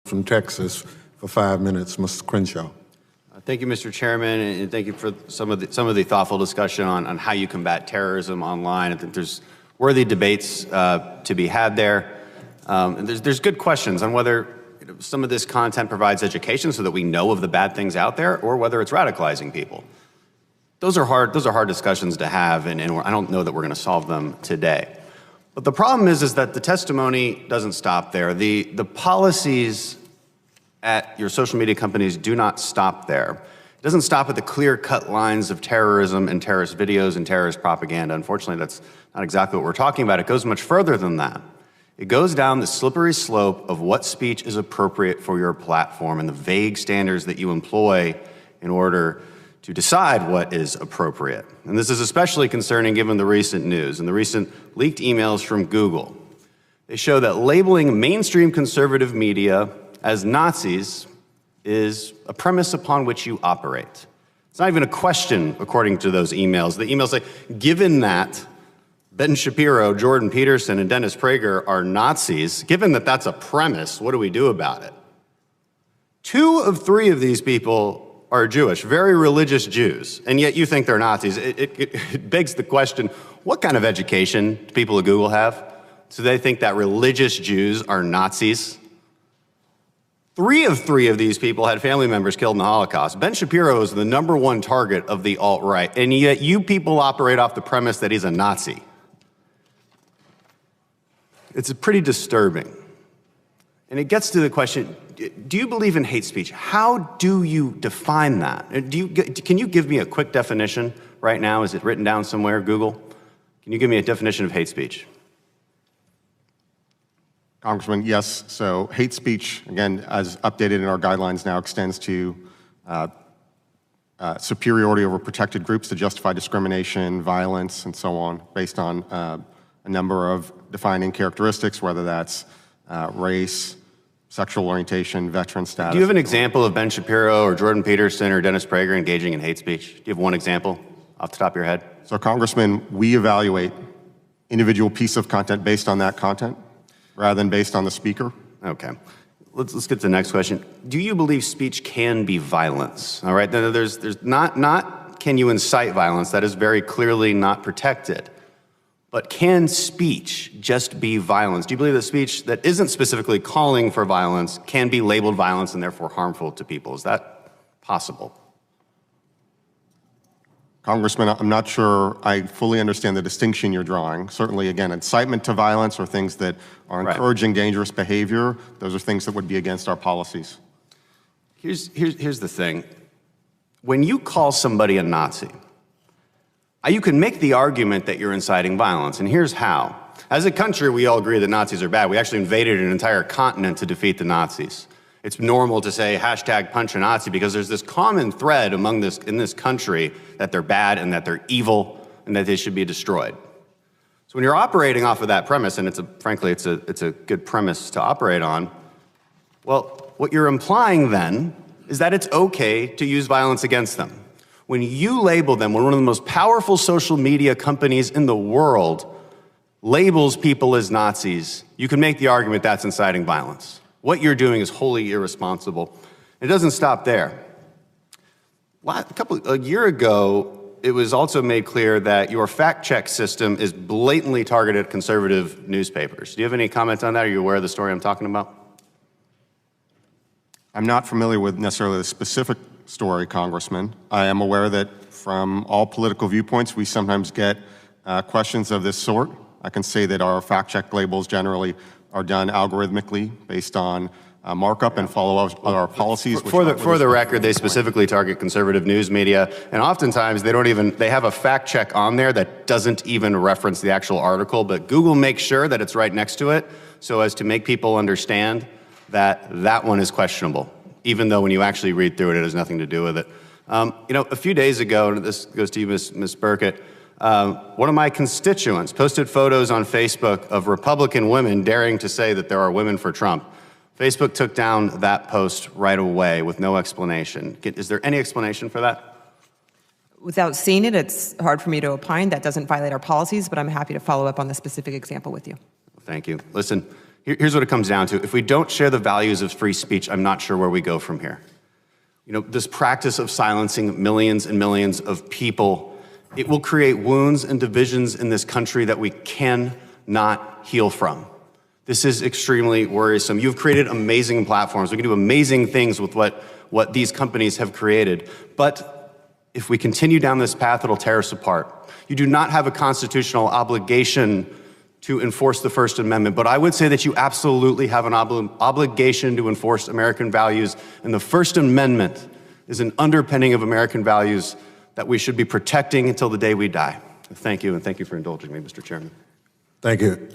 from Texas for 5 minutes, Mr. Crenshaw. Thank you, Mr. Chairman, and thank you for some of the thoughtful discussion on how you combat terrorism online. I think there's worthy debates to be had there. And there's good questions on whether some of this content provides education so that we know of the bad things out there, or whether it's radicalizing people. Those are hard discussions to have, and I don't know that we're going to solve them today. But the problem is that the testimony doesn't stop there. The policies at your social media companies do not stop there. It doesn't stop at the clear-cut lines of terrorism and terrorist videos and terrorist propaganda. Unfortunately, that's not exactly what we're talking about. It goes much further than that. It goes down the slippery slope of what speech is appropriate for your platform and the vague standards that you employ in order to decide what is appropriate. And this is especially concerning given the recent news and the recent leaked emails from Google. They show that labeling mainstream conservative media as Nazis is a premise upon which you operate. It's not even a question, according to those emails. The emails say, given that Ben Shapiro, Jordan Peterson, and Dennis Prager are Nazis, given that that's a premise, what do we do about it? 2 of 3 of these people are Jewish, very religious Jews, and yet you think they're Nazis. It begs the question, what kind of education do people at Google have? So they think that religious Jews are Nazis? 3 of 3 of these people had family members killed in the Holocaust. Ben Shapiro is the #1 target of the alt-right, and yet you people operate off the premise that he's a Nazi. It's pretty disturbing. And it gets to the question, do you believe in hate speech? How do you define that? Can you give me a quick definition right now? Is it written down somewhere, Google? Can you give me a definition of hate speech? Congressman, yes. So hate speech, again, as updated in our guidelines now, extends to superiority over protected groups to justify discrimination, violence, and so on, based on a number of defining characteristics, whether that's race, sexual orientation, veteran status. Do you have an example of Ben Shapiro or Jordan Peterson or Dennis Prager engaging in hate speech? Do you have one example off the top of your head? So, Congressman, we evaluate individual piece of content based on that content, rather than based on the speaker. Okay. Let's get to the next question. Do you believe speech can be violence? All right, there's not can you incite violence, that is very clearly not protected. But can speech just be violence? Do you believe that speech that isn't specifically calling for violence can be labeled violence and therefore harmful to people? Is that possible? Congressman, I'm not sure I fully understand the distinction you're drawing. Certainly, again, incitement to violence or things that are encouraging dangerous behavior, those are things that would be against our policies. Here's the thing. When you call somebody a Nazi, you can make the argument that you're inciting violence, and here's how. As a country, we all agree that Nazis are bad. We actually invaded an entire continent to defeat the Nazis. It's normal to say #punch a Nazi because there's this common thread in this country that they're bad and that they're evil and that they should be destroyed. So when you're operating off of that premise, and frankly, it's a good premise to operate on, well, what you're implying then is that it's okay to use violence against them. When you label them, when one of the most powerful social media companies in the world labels people as Nazis, you can make the argument that's inciting violence. What you're doing is wholly irresponsible. It doesn't stop there. A year ago, it was also made clear that your fact-check system is blatantly targeted at conservative newspapers. Do you have any comment on that? Are you aware of the story I'm talking about? I'm not familiar with necessarily the specific story, Congressman. I am aware that from all political viewpoints, we sometimes get questions of this sort. I can say that our fact-check labels generally are done algorithmically based on markup and follow our policies. For the record, they specifically target conservative news media, and oftentimes they have a fact check on there that doesn't even reference the actual article, but Google makes sure that it's right next to it so as to make people understand that that one is questionable, even though when you actually read through it, it has nothing to do with it. A few days ago, and this goes to you, Ms. Burkett, one of my constituents posted photos on Facebook of Republican women daring to say that there are women for Trump. Facebook took down that post right away with no explanation. Is there any explanation for that? Without seeing it, it's hard for me to opine. That doesn't violate our policies, but I'm happy to follow up on the specific example with you. Thank you. Listen, Here's what it comes down to. If we don't share the values of free speech, I'm not sure where we go from here. You know, this practice of silencing millions and millions of people, it will create wounds and divisions in this country that we cannot heal from. This is extremely worrisome. You've created amazing platforms. We can do amazing things with what these companies have created. But if we continue down this path, it'll tear us apart. You do not have a constitutional obligation to enforce the First Amendment, but I would say that you absolutely have an obligation to enforce American values, and the First Amendment is an underpinning of American values that we should be protecting until the day we die. Thank you, and thank you for indulging me, Mr. Chairman. Thank you.